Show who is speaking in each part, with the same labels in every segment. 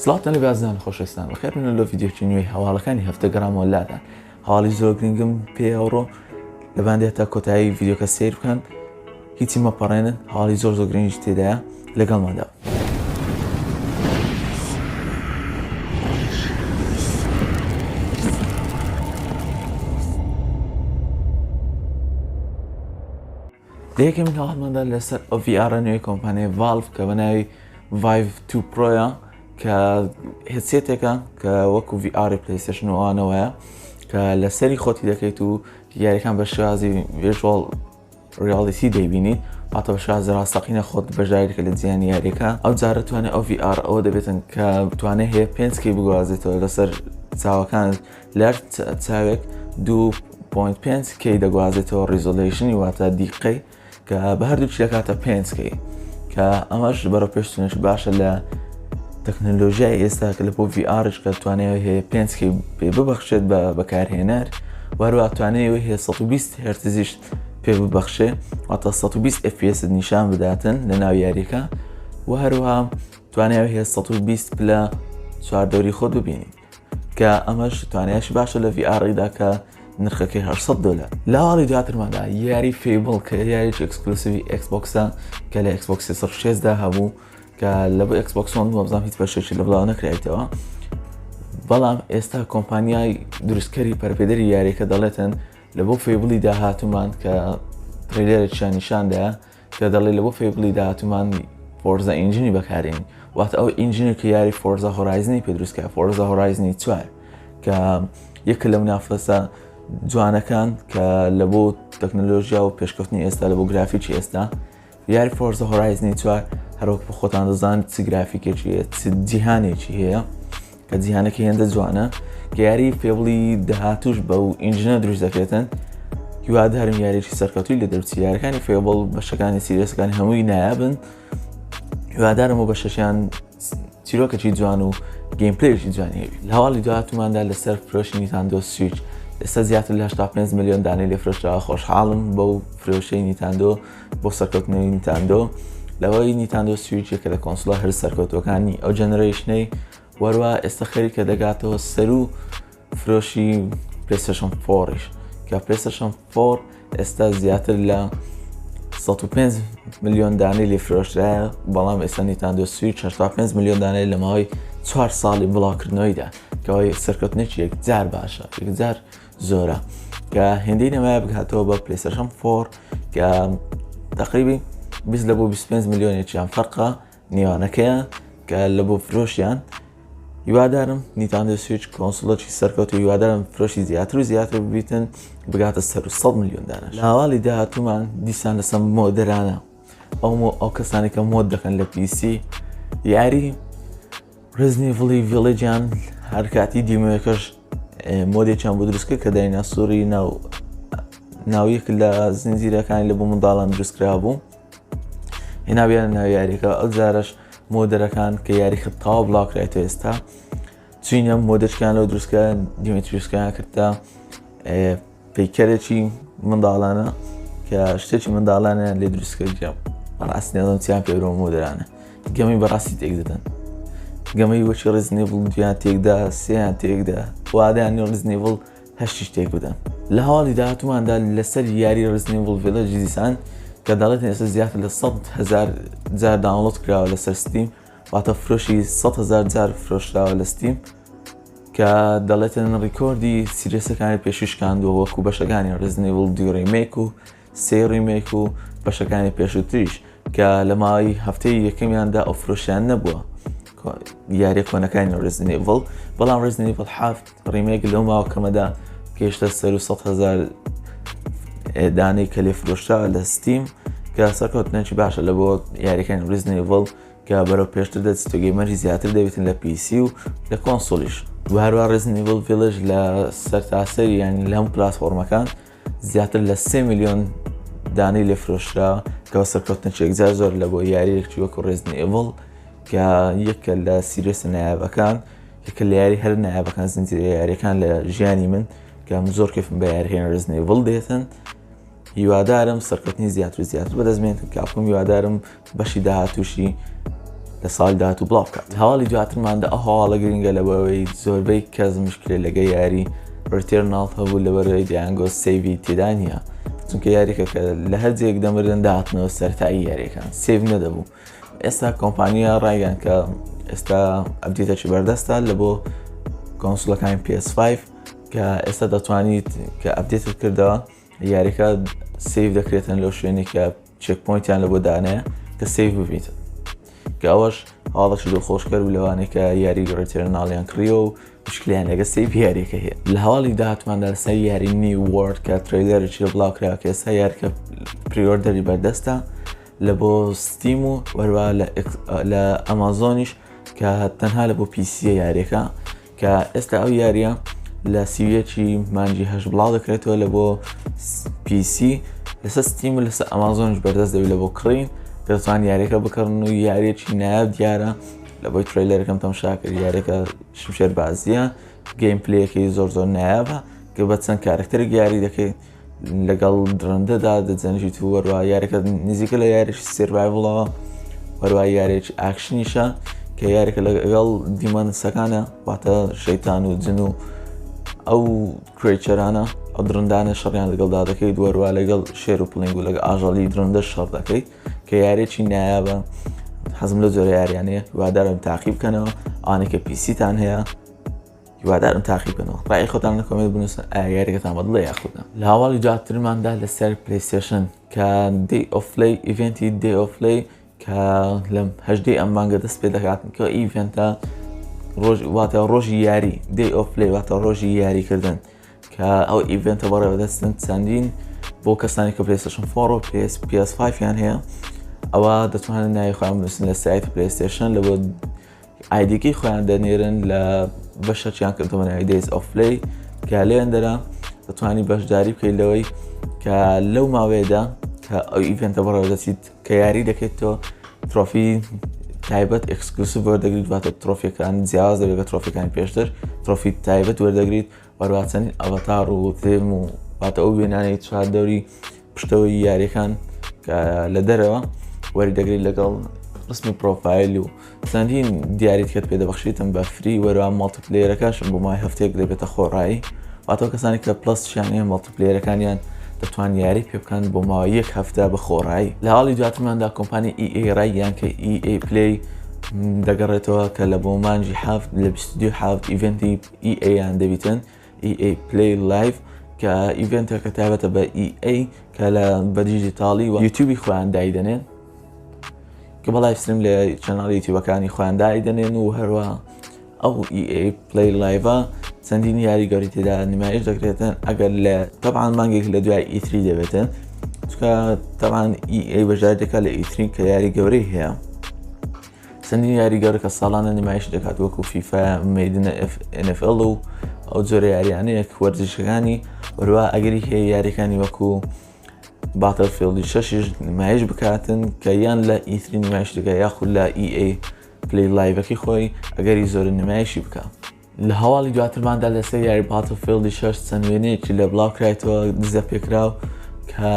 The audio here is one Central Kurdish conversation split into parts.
Speaker 1: سڵاتان لە بازان خۆشەویستان بەخێر بن لە ڤیدیۆکی نوێی هەواڵەکانی هەفتە گەڕامۆلادان هەواڵی زۆر گرنگم پێ ئەوڕۆ لەباندێت تا کۆتایی ڤیدیۆکە سیر بکەن هیچی مەپەڕێنن هەواڵی زۆر گرنگیش تێدایە لەگەڵماندا. یەکێک من هەواڵماندا لەسەر ئەو VR نوێی کۆمپانیای ڤالڤ کە بە ناوی ڤایڤ 2 پرۆیە کە هێدسێتێکە کە وەکو VR پلەیستێشن و ئەوانەوەیە کە لەسەری خۆتی دەکەیت و یاریەکان بە شێوازی ڤیژوەڵ ڕیاڵیتی دەیبینیت واتە بە شێوازی ڕاستەقینە خۆت بەشداریکە لە جیهانی یاریەکە. ئەو جارە توانێت ئەو VR ئەوە دەبێتن کە توانێت هەیە 5K بگوازێتەوە لەسەر چاوەکان لەر چاوێک 2.5K دەگوازێتەوە ریزۆلیشنی واتە دیقەی کە بە هەردوو چی دەکاتە 5K کە ئەمەش بەرەو پێشتونش باشە لە تەکنۆلۆژیای ئێستا کە لە بۆ VRش کە توانێت هەیە 5K پێ ببەخشێت بە بەکارهێنەر وەروە توانێت هەیە 120 هرتزیش پێ ببەخشێ واتە 120 FPS نیشان بداتن لە ناو یاریەکە و هەروەها توانێت هەیە 120 پلە چواردەوری خۆت ببینیت کە ئەمەش توانایشی باشە لە VRیدا کە نرخەکەی $800. لە هەواڵی دواترماندا یاری فێبڵ کە یاریش ئەکسکلوسیڤی ئەکسبۆکسە کە لە ئەکسبۆکس 360 هەبوو کە لە بۆ ئەکسبۆکس وان وەبزانام هیچ بەشێکی لە بڵاو نەکرایتەوە بەڵام ئێستا کۆمپانیای دروستکەری پەرپێدەری یاریەکە دەڵێتن لە بۆ فێبڵی داهاتومان کە ترێلێرێکیان نیشاندایە کە دەڵێ لە بۆ فێبڵی داهاتومان فۆرزا ئینجینی بەکارێن واتە ئەو ئینجینی کە یاری فۆرزا هۆرایزنی پێ دروستکە فۆرزا هۆرایزنی 4 کە یەکە لەو نافرەسە جوانەکان کە لە بۆ تەکنۆلۆژیا و پێشکەوتنی ئێستا لە بۆ گرافیکی ئێستا یاری فۆرزا هۆرایزنی 4 هەروەک بە خۆتان دەزانیت چ گرافیکێکی هەیە چ جیهانێکی هەیە کە جیهانەکە هێندە جوانە کە یاری فێبڵی داهاتوش بە و ئینجینە دروست دەکرێتن هیوادارم یاریێکی سەرکەوتووی لە دەرچی یاریەکانی فێبڵ بەشەکانی سیرەسەکانی هەمووی نایابن هیوادارم و بەشەشیان چیرۆکێکی جوان و گەیمپلەیەکی جوانی هەبی. لە هەواڵی دواتوماندا لەسەر فرۆشی نیتاندۆ سویچ ئێستا زیاتر لە 85 ملیۆن دانەی لێ فرۆشراوە خۆشحاڵم بەو فرۆشەی نیتاندۆ بۆ سەرکەوتنەوەی نیتاندۆ لەوەی نیتاندۆ سویچێکە لە کۆنسۆڵە هەر سەرکەوتوەکانی ئەو جەنەرەیشنەی وەروە ئێستا خەریکە دەگاتەوە سەر و فرۆشی پلەیستێشن 4ش کە پلەیستێشن 4 ئێستا زیاتر لە 105 ملیۆن دانەی لێ فرۆشرایە بەڵام ئێستا نیتاندۆ سویچ 85 ملیۆن دانەی لە ماوەی 4 ساڵی بڵاوکردنەوەیدا کەەوەی سەرکەوتنێکی یەکجار باشە یەکجار زۆرە کە هێندەی نەمایە بگاتەوە بە پلەیستێشن 4 کە تقریبی 20 لە بۆ 25 ملیۆنێکیان فەرقە نێوانەکەیە کە لە بۆ فرۆشیان هیوادارم نیتاندۆ سویچ کۆنسۆڵێکی سەرکەوتوو هیوادارم فرۆشی زیاتر و زیاتر ببیتن بگاتە سەر 100 ملیۆن دانەش. لە هەواڵی داهاتوومان دیسان لەسەر مۆدەرانە ئەو کەسانی کە مۆد دەکەن لە PC یاری ڕزنیڤڵی ڤیلێجیان هەرکاتی دیمەکەش مۆدێکیان بۆ دروستکە کە دایناسۆری ناویەک لە زنجیرەکانی لە بۆ منداڵان دروستکرا بوو هێناویان ناو یاریەکە ئەو جارەش مۆدەرەکان کە یاریخە تاوا بڵاوکرایەوە ئێستا چینە مۆدەچکان لەو دروستکە دیمەتریسکیان کردە پەیکەرێکی منداڵانە کە شتێکی منداڵانە لێ دروستکە بەڕاستی نەزانم چیان پێوە مۆدەرانە گەمەی بەڕاستی تێک دەدەن گەمەی وەکی ڕزنیڤڵ دویان تێکدا سێیان تێکدا وادایان ڕزنیڤڵ هەشتیش تێک بدەن. لە هەواڵی داهاتووماندا لەسەر یاری ڕزنیڤڵ ڤیلێج دیسان کە دەڵێتن ئێستا زیاتر لە 100,000 جار داونلۆد کراوە لەسەر ستیم واتە فرۆشی 100,000 جار فرۆشراوە لە ستیم کە دەڵێتن ڕیکۆردی سیرەسەکانی پێشوشکاندووە وەکو بەشەکانی ڕزنیڤڵ 2 ڕیمێک و 3 ڕیمێک و بەشەکانی پێشووتریش کە لە ماوەی هەفتەی یەکەمیاندا ئەو فرۆشیان نەبووە یاریە کۆنەکانی ڕزنیڤڵ بەڵام ڕزنیڤڵ 7 ڕیمێک لەو ماوەکەمەدا گەیشتە سەر 100,000 دانەی کە لێ فرۆشراوە لە ستیم کە سەرکەوتنێکی باشە لە بۆ یاریەکانی ڕزنیڤڵ کە بەرەو پێشتر دەچێتە گەیمەری زیاتر دەبێتن لە PC و لە کۆنسۆلیش و هەروە ڕزنیڤڵ ڤیلێج لە سەرتاسەری یانی لە هەموو پلاتفۆرمەکان زیاتر لە 3 ملیۆن دانەی لێ فرۆشراوە کەەوە سەرکەوتنێکی یەکجار زۆر لە بۆ یاریەکی وەکو ڕزنیڤڵ کە یەکە لە سیرەسە نایابەکان یەکە لە یاری هەر نایابەکان زنجیرە یاریەکان لە ژیانی من کە زۆر کەفم بە یاریهێن ڕزنیڤڵ دێتن هیوادارم سەرکەوتنی زیاتر و زیاتر بەدەستمێنێت کاپم هیوادارم بەشی داهاتووشی لە ساڵی داهاتوو بڵاو بکات. هەواڵی دواترماندا ئەو هەواڵە گرنگە لەبەوەی زۆربەی کەس مشکلێ لەگە یاری ڕتێرناڵ هەبوو لەبەرەوەی دەیانگۆ سێڤی تێدا نییە، چونکە یاریەکە کە لە هەرجێک دەمردن داهاتنەوە سەرتایی یاریەکان سێڤ نەدەبوو. ئێستا کۆمپانیا ڕایگەیان کە ئێستا ئەپدێتێکی بەردەستە لە بۆ کۆنسۆڵەکانی PS5 کە ئێستا دەتوانیت کە ئەپدێتت کردەوە یاریەکە سێڤ دەکرێتن لەو شوێنی کە چێکپۆینتیان لە بۆ دانەیە کە سێڤ ببیت، کە ئەوەش هەواڵەکی دڵخۆشکەر بوو لەوانەیە کە یاری ڕێتێرناڵیان کڕیەوە و مشکلیان لەگە سێڤ یاریەکە هەیە. لە هەواڵی داهاتواندا لەسەر یاری نیو وۆرد کە ترەیلەرێکی بڵاوکراوە کە ئێستا یاریکە پریۆردەری بەردەستە لە بۆ ستیم و وەروە لە ئەمازۆنیش کە تەنها لە بۆ پیسیە یاریەکە کە ئێستا ئەو یاریە لە سیویەکی مانجی هەش بڵاو دەکرێتەوە لە بۆ PC لەسەر ستیم و لەسەر ئەمازۆنش بەردەست دەوێت لە بۆ کڕین دەتوان یاریەکە بکڕن و یاریەکی نایاب دیارە لە بۆی ترەیلەرەکەم تەماشا کرد یاریەکە شمشێر بازیە گەیم پلەیەکی زۆر نایابە کە بە چەند کارکتەرێک یاری دەکەیت لەگەڵ درەندەدا دەجەنجیت و وەروە یاریەکە نزیکە لە یاریشی سێرڤایڤڵەوە وەروە یاریێکی ئاکشنیشە کە یاریەکە لەگەڵ دیمەنسەکانە واتە شەیتان و جن و ئەو کریچەرانە ئەو درندانە شەڕیان لەگەڵدا دەکەیت وەروە لەگەڵ شێر و پڵنگ و لەگە ئاژەڵی درندە شەڕ دەکەیت کە یاریێکی نایابە. حەزم لە زۆر یاریانەیە هیوادارم تاقیب بکەنەوە ئەوانەی کە پیسیتان هەیە هیوادارم تاقیب بکەنەوە. ڕای خۆتان لە کۆمنت بنووسن ئایا یاریەکەتان بەدڵە یاخودە. لە هەواڵی دواترماندا لەسەر پلەیستێشن کە Day of Play ئیڤێنتی Day of Play کە لەم هەژدەی ئەم مانگە دەست پێ دەکاتن کە ئیڤێنتە واتە ڕۆژی یاری Day of Play واتە ڕۆژی یاریکردن کە ئەو ئیڤێنتە بەڕێوەدەستن چەندین بۆ کەسانی کە PlayStation 4 و PS5 یان هەیە ئەوە دەتوانن ناوی خۆیان بنووسن لە سایت PlayStation لە بۆ ئایدیکی خۆیان دەنێرن لە بەشەکیان کردەوە ناوی Days of Play کە لێندەرە دەتوانی بەشداری بکەیت لەوەی کە لەو ماوەیەدا کە ئەو ئیڤێنتە بەڕێوەدەچیت کە یاری دەکەیتەوە ترۆفی تایبەت ئەکسکلوسیڤ وەردەگریت واتە ترۆفیەکان جیاواز دەبێت بە ترۆفیەکانی پێشتر ترۆفی تایبەت وەردەگریت وەروە چەندین ئەڤەتار و تێم و واتە ئەو وێنانەی چوار دەوری پشتەوەی یاریەکان کە لە دەرەوە وەردەگریت لەگەڵ ڕسمی پرۆفایل و چەندین دیاریت کەت پێدەبەخشیتم بە فری وەروە ماڵتیپلەیەرەکانشم بۆ مای هەفتەیەک دەبێتە خۆڕایی واتە کەسانی کە پلەسشیان هەیە ماڵتیپلەیەرەکانیان دەتوان یاری پێ بکەن بۆ ماوە یەک هەفتە بە خۆڕایی. لە هەواڵی دواترماندا کۆمپانی EA ڕایگەیان کە EA Play دەگەڕێتەوە کە لە بۆ مانجی هەفت لە 22 ئیڤێنتی EA یان دەبیتن EA Play Live کە ئیڤێنتەکە تایبەتە بە EA کە لە بە دیجیتاڵی و یوتیوبی خۆیان دایدەنێن کە بە لایڤستریم لە چەناڵی یوتیوبەکانی خۆیان دایدەنێن و هەروە ئەو EA Play Live چەندین یاریگەری تێدا نمایش دەکرێتن ئەگەر لە تەبعاً مانگێک لە دوای E3 دەبێتن چونکە تەبعاً EA بەشداری دەکات لە E3 کە یاری گەورەی هەیە چەندین یاریگەر کە ساڵانە نمایش دەکات وەکو فیفا میدنە NFL و ئەو جۆرە یاریانەیە وەرزشەکانی وەروە ئەگەری هەیە یاریەکانی وەکو باتلفیلدی 6 نمایش بکاتن کە یان لە E3 نمایش دەکات یاخود لە EA Play Live-ەکەی خۆی ئەگەری زۆر نمایشی بکات. لە هەواڵی دواترماندا لەسەر یاری باتلفیلدی 6 چەند وێنەیەکی لە بڵاو کرایتەوە دزە پێکراو کە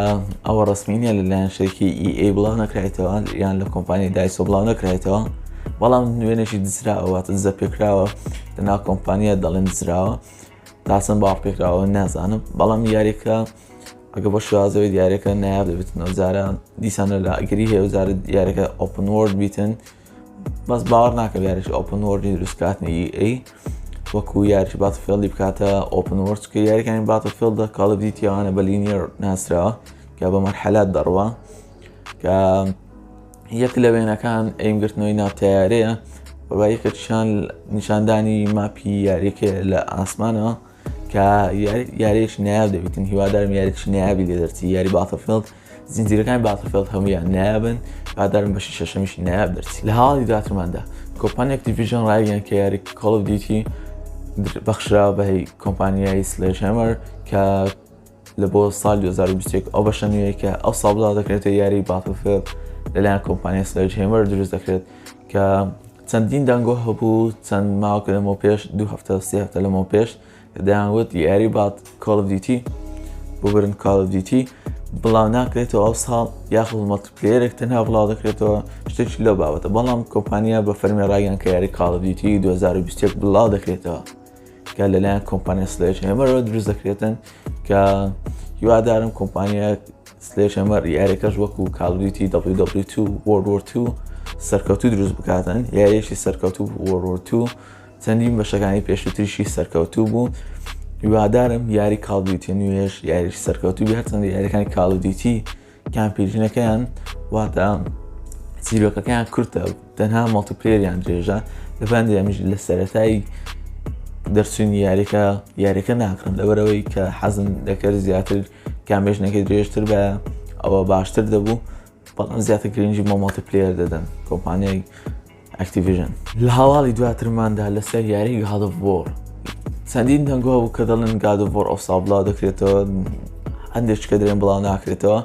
Speaker 1: ئەوە ڕسمینیە لەلایەن شەرکی EA بڵاو نەکرایتەوە یان لە کۆمپانی دایسۆ بڵاو نەکرایتەوە بەڵام وێنێکی دزراوە دزە پێکراوە لەناو کۆمپانیە دەڵێن دزراوە تاسم باوەڕ پێکراوە نازانم بەڵام یاریەکە ئەگە بە شوازەوەی دیارەکە نایاب دەبێتن ئەوجارە دیسانە لە ئەگەری هەیە وزارە یاریەکە ئۆپن وۆرد بیتن بەس باوەڕ ناکەم یاریش ئۆپن وۆردی دروستکاتنی EA وەکو یاریی باتلفیلدی بکاتە ئۆپن وۆرد کە یاریەکانی باتلفیلدە کاڵ ئۆف دیوتی ئەوانە بە لینیەر ناسراوە کە بە مەرحەلات دەڕوە کە یەک لە وێنەکان ئەیمگرتنەوەی ناو تەیارەیە وەروە یەکەکیشان نیشاندانی ماپی یاریەکە لە ئاسمانەوە کە یاریەکی نایاب دەبێتن هیوادارم یاریەکی نایابی لێ دەرچی یاری باتلفیلد زنجیرەکانی باتلفیلد هەموویان نایابن هیوادارم بەشی شەشەمیشی نایاب دەرچی. لە هەواڵی دواترماندا کۆمپانی ئەکتیڤیژن ڕایگەیان کە یاری کۆڵ ئۆف دیوتی بەخشراوە بە کۆمپانیای سلێجهەمەر کە لە بۆ ساڵی 2021 ئەو بەشە نوێیە کە ئەو ساڵ بڵاو دەکرێتە یاری باتلفیلد لەلایەن کۆمپانیای سلێجهەمەر دروست دەکرێت کە چەندین دەنگۆ هەبوو چەند ماوەکە لەمەوە پێش 2 هەفتە 3 هەفتە لەمەوە پێش دەیانگوت یاری کۆڵ ئۆف دیوتی بۆ برن کۆڵ ئۆف دیوتی بڵاو ناکرێتەوە ئەو ساڵ یاخود مەڵتیپلەیەرێک تەنها بڵاو دەکرێتەوە شتێکی لەو بابەتە بەڵام کۆمپانیا بە فەرمی ڕایگەیان کە یاری کاڵ ئۆف دیوتی 2021 بڵاو دەکرێتەوە کە لەلایەن کۆمپانیا سلێجهەمەرەوە دروست دەکرێتن کە هیوادارم کۆمپانیا سلێجهەمەر یاریەکەش وەکو کاڵ ئۆف دیوتی WW2 World War 2 سەرکەوتوو دروست بکاتن یاریەکی سەرکەوتوو World War 2 چەندین بەشەکانی پێشووتریشی سەرکەوتوو بوو هیوادارم یاری کاڵ ئۆف دیوتی نوێش یاریی سەرکەوتوو هەرچەندە یاریەکانی کاڵ ئۆف دیوتی کامپیژنەکەیان واتە زیرۆکەکەیان کورتە تەنها مەڵتیپلەیەریان درێژە لەبەندەمیش لە سەرەتایی دەرچوونی یاریەکە ناکڕم لەبەرەوەی کە حەزم دەکرد زیاتر کامبێژنەکەی درێژتر بە ئەوە باشتر دەبوو بەڵام زیاتر گرنگی بۆ مەڵتیپلەیەر دەدەن کۆمپانیای ئەکتیڤیژن لە هەواڵی دواترماندا لەسەر یاری God of War چەندین دەنگۆ بوو کە دەڵێن God of War ئەو ساڵ بڵاو دەکرێتەوە هەندێک کە درێن بڵاو ناکرێتەوە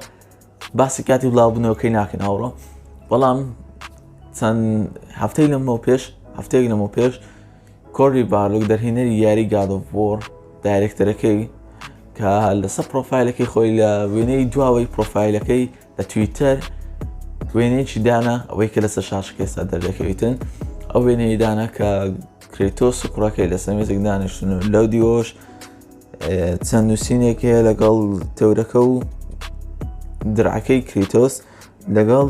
Speaker 1: باسی کاتی بڵاوبوونەوەکەی ناکەن ئەوڕۆ بەڵام چەند هەفتەیەک لەمەوە پێش کۆری بارلوک دەرهێنەری یاری God of War دایرێکتەرەکەی کە لەسەر پرۆفایلەکەی خۆی لە وێنەی دواوەی پرۆفایلەکەی لە تویتەر وێنەیەکی دانا ئەوەی کە لەسەر شاشەکەی سا دەردەکەویتن ئەو وێنەی دانا کە کرێتۆس و کوڕەکەی لە سەمێزێک دانیشتن و لەو دیۆش چەند نووسینێکە لەگەڵ تەورەکە و درعەکەی کرێتۆس لەگەڵ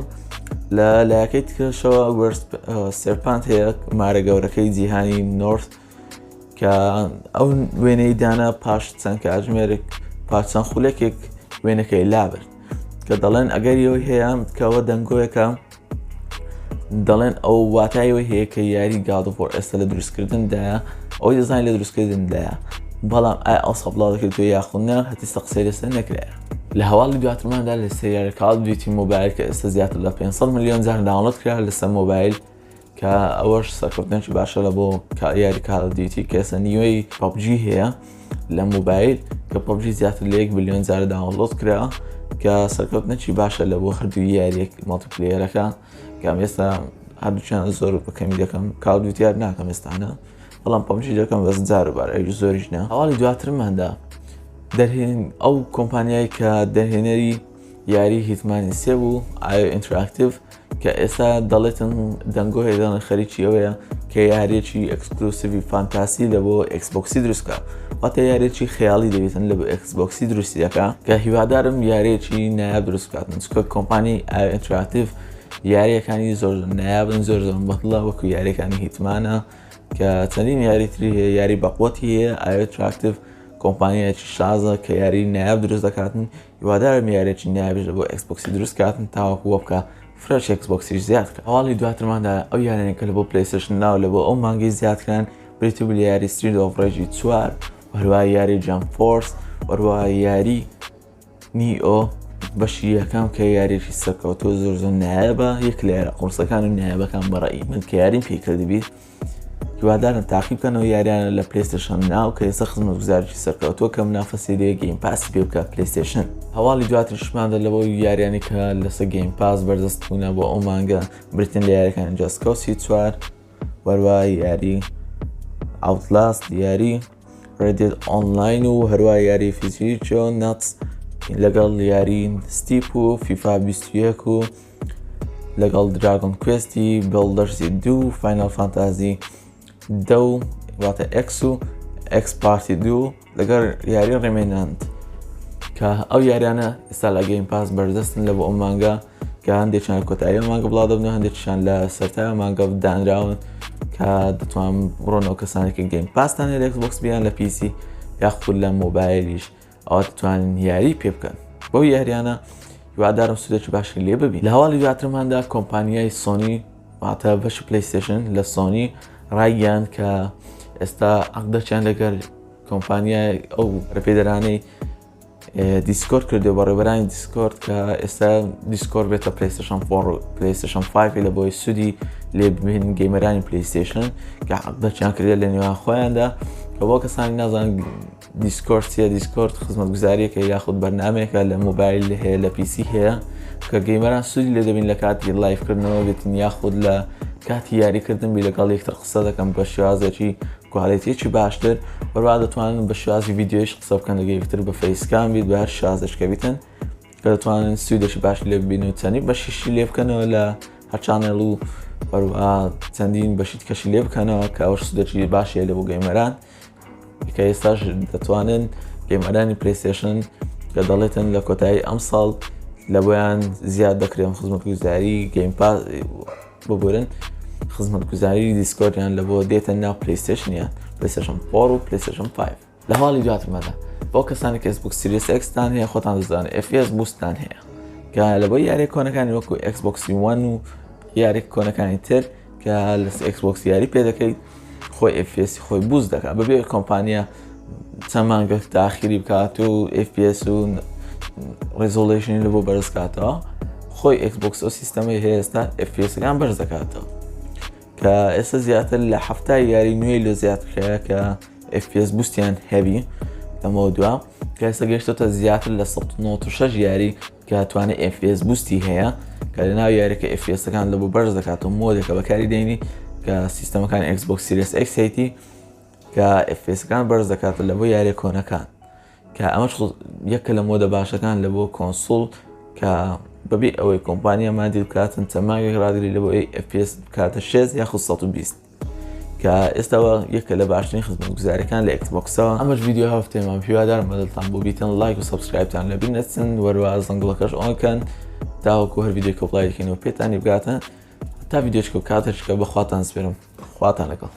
Speaker 1: لە لایەکەی تکرشەوە سێرپانت هەیە مارە گەورەکەی جیهانی نۆرت کە ئەو وێنەی دانا پاش چەند کاتژمێرێک پاش چەند خولێکێک وێنەکەی لابرد کە دەڵێن ئەگەریەوەی هەیە کەەوە دەنگۆیەکە دەڵێن ئەو واتایەوەی هەیە کە یاری God of War ئێستا لە دروستکردندایە ئەوەی دەزانین لە دروستکردندایە بەڵام ئەو سەبڵاو دەکرێتەوە یاخودنا هەتیستا قسەی لەسەر نەکرایە لە هەواڵی دواترماندا لە سەیارە کاڵ ئۆف دیوتی مۆبایل کە ئێستا زیاتر لە 500 ملیۆن جار داونلۆد کرا لەسەر مۆبایل کە ئەوەش سەرکەوتنێکی باشە لە بۆ یاری کاڵ ئۆف دیوتی کە ئێستا نیوەی PUBG هەیە لە مۆبایل کە PUBG زیاتر لە 1 بلیۆن جار داونلۆد کرا کە سەرکەوتنێکی باشە لە بۆ هەردوو یاریەک مەڵتیپلەیەرەکە کەم ئێستا هەردووچیان زۆر بەکەمی دەکەم کاڵ ئۆف دیوتی ناکەم ئێستانە بەڵام PUBG دەکەم بەس جاربارە زۆریش نە هەواڵی دواترماندا دەرهێن ئەو کۆمپانیایی کە دەرهێنەری یاری هیتمانی سێ بوو ئایۆ ئینتراکتیڤ کە ئێستا دەڵێتن دەنگۆ هێدانە خەریکی ئەوەیە کە یاریەکی ئەکسکلوسیڤی فانتاسی لە بۆ ئەکسبۆکسی دروستکە واتە یاریەکی خەیاڵی دەبێتن لە بۆ ئەکسبۆکسی دروستی دەکە کە هیوادارم یاریەکی نایاب دروست بکاتن چکە کۆمپانی ئایۆ ئینتراکتیڤ یاریەکانی زۆر نایابن زۆر بەدڵە وەکو یاریەکانی هیتمانە کە چەندین یاریتری هەیە یاری بەقوەتی هەیە ئایۆ ئینتراکتیڤ کۆمپانیایکی شازە کە یاری نایاب دروست دەکاتن هیوادارم یاریێکی نایابش بۆ ئەکسبۆکسی دروست کاتن تاوەکو وە بکە فرەش ئەکسبۆکسیش زیاد کە هەواڵی دواترماندا ئەو یارێنێکە لە بۆ پلەیستێشن ناو لە بۆ ئەو مانگەی زیادکران بریتیبل یاری ستریت ئۆف ڕێژی 4 وەروای یاری جامپ فۆرس وەروای یاری نیئۆ بەشی یەکەم کە یاریێکی سەرکەوتووە زۆر نایابە یەک لە یارە قورسەکان و نایابەکان بەڕێی من کە یاریم پێکردبیت هیوادارم تاقیب بکەنەوە یاریانە لە پلەیستێشن ناو کە ئێستا خزمەتگوزارێکی سەرکەوتووە کە منافەسەریە گەیم پاسی پێ بکە پلەیستێشن هەواڵی دواتریشماندا لەبەوە یاریانی کە لەسەر گەیم پاس بەردەست بوونە بۆ ئەو مانگە بریتن لە یاریەکانی جاست کۆسی 4 وەروای یاری ئاوتلاست یاری ڕێدێت ئۆنلاین و هەروای یاری فیزیکۆ ناتس لەگەڵ یاری ستیپ و فیفا 21 و لەگەڵ دراگۆن کوێستی بڵدەرسی 2 فاینەل فانتازی دە واتە ئەکس و ئەکس پارتی 2 لەگەڵ یاری ڕێمێناند کە ئەو یاریانە ئێستا لە گەیم پاس بەردەستن لە بۆ ئەو مانگە کە هەندێکیان کۆتایی مانگە بڵاو دەبن و هەندێکیان لە سەرتای مانگە دانراون کە دەتوان بڕۆنەوە کەسانێکی گەیم پاستانێ لە ئەکسبۆکس بیان لە پیسی یاخود لە مۆبایلیش ئەوە دەتوانن یاری پێ بکەن بەو یاریانە هیوادارم سودێکی باشی لێ ببین لە هەواڵی دواترماندا کۆمپانیای سۆنی واتە بەشی پلەیستێشن لە سۆنی ڕایگەیاند کە ئێستا عەقدەچیان لەگەڵ کۆمپانیای ئەو ڕەپێدەرانەی دیسکۆرد کردو بە ڕێبەرانی دیسکۆرد کە ئێستا دیسکۆرد بێتە پلەیستێشن 4 و پلەیستێشن 5 لە بۆی سودی لێ ببین گەیمەرانی پلەیستێشن کە عەقدەچیان کردێت لە نێوان خۆیاندا کە بۆ کەسانی نازان دیسکۆرد چیە دیسکۆرد خزمەتگوزاریەکە یاخود بەرنامێکە لە مۆبایل هەیە لە پیسی هەیە کە گەیمەران سودی لێ دەبین لە کاتی لایڤکردنەوە بێتن یاخود لە کاتی یاریکردن بی لەگەڵ یەکتر قسە دەکەم بە شێوازێکی کوالیتیەکی باشتر بەروە دەتوانن بە شێوازی ڤیدیۆیش قسە بکەن لەگەڵ یەکتر بە فەیسکام بیت بە هەر شێوازێکە بیتن کە دەتوانن سوودێکی باشی لێ ببینن و چەندی بەشیشی لێ بکەنەوە لە هەر چانێڵ و بەروەها چەندین بەشی کەشی لێ بکەنەوە کە ئەوش سوودێکی باشیە لێ بۆ گەیمەران کە ئێستاش دەتوانن گەیمەرانی پلەیستێشن کە دەڵێتن لە کۆتایی ئەم ساڵ لە بۆیان زیاد دەکرێن خزمەتگوزاری گەیم پاس ببورن خزمەتگوزاری دیسکۆردیان لە بۆ دێتە ناو پلەیستێشنیان پلەیستێشن 4 و پلەیستێشن 5 لە هەواڵی دواترمەدا بۆ کەسانی کە Xbox Series X تان هەیە خۆتان دەزانن FPS بوستان هەیە کە لە بۆ یاریە کۆنەکانی وەکو Xbox One و یاریە کۆنەکانی تر کە لە Xbox یاری پێ دەکەیت خۆی FPS خۆی بوست دەکات بەبێ کۆمپانیا چەند مانگە تاخیری بکات و FPS و ریزۆلیشنی لە بۆ بەرز بکاتەوە خۆی Xbox ئەو سیستەمەی هەیە ئێستا FPSەکان بەرز دەکاتەوە کە ئێستا زیاتر لە هەفتای یاری نوێی لە زیاترکەیە کە FPS بوستیان هەبی لەمەوە دووە کە ئێستا گەیشتۆتە زیاتر لە 196 یاری کە توانێت FPS بوستی هەیە کە لە ناو یاریەکە FPSەکان لە بۆ بەرز دەکاتەوە مۆدێکە بەکاری دێنی کە سیستەمەکان Xbox Series X هەیەی کە FPSەکان بەرز دەکاتە لە بۆ یاریە کۆنەکان کە ئەمەش یەکە لە مۆدە باشەکان لە بۆ کۆنسۆڵ کە بەبێ ئەوەی کۆمپانیا مادی بکاتن چەماگێک ڕاگری لە بۆ FPS بکاتە 6 یاخود 120 کە ئێستاوە یەکە لە باشترین خزمەتگوزاریەکان لە Xboxەوە ئەمەش ڤیدیۆ هەفتەیەمان پێوادارم بەدڵتان بۆ بیتن لایک و سەبسکرایبتان لەبیر نەچن وەروە زەنگڵەکەش ئۆنکەن تاوەکو هەر ڤیدیۆ کۆپڵای دەکەینەوە پێتانی بگاتن تا ڤیدیۆچکە و کاتێککە بەخواتان سپێرم خواتان لەگەڵ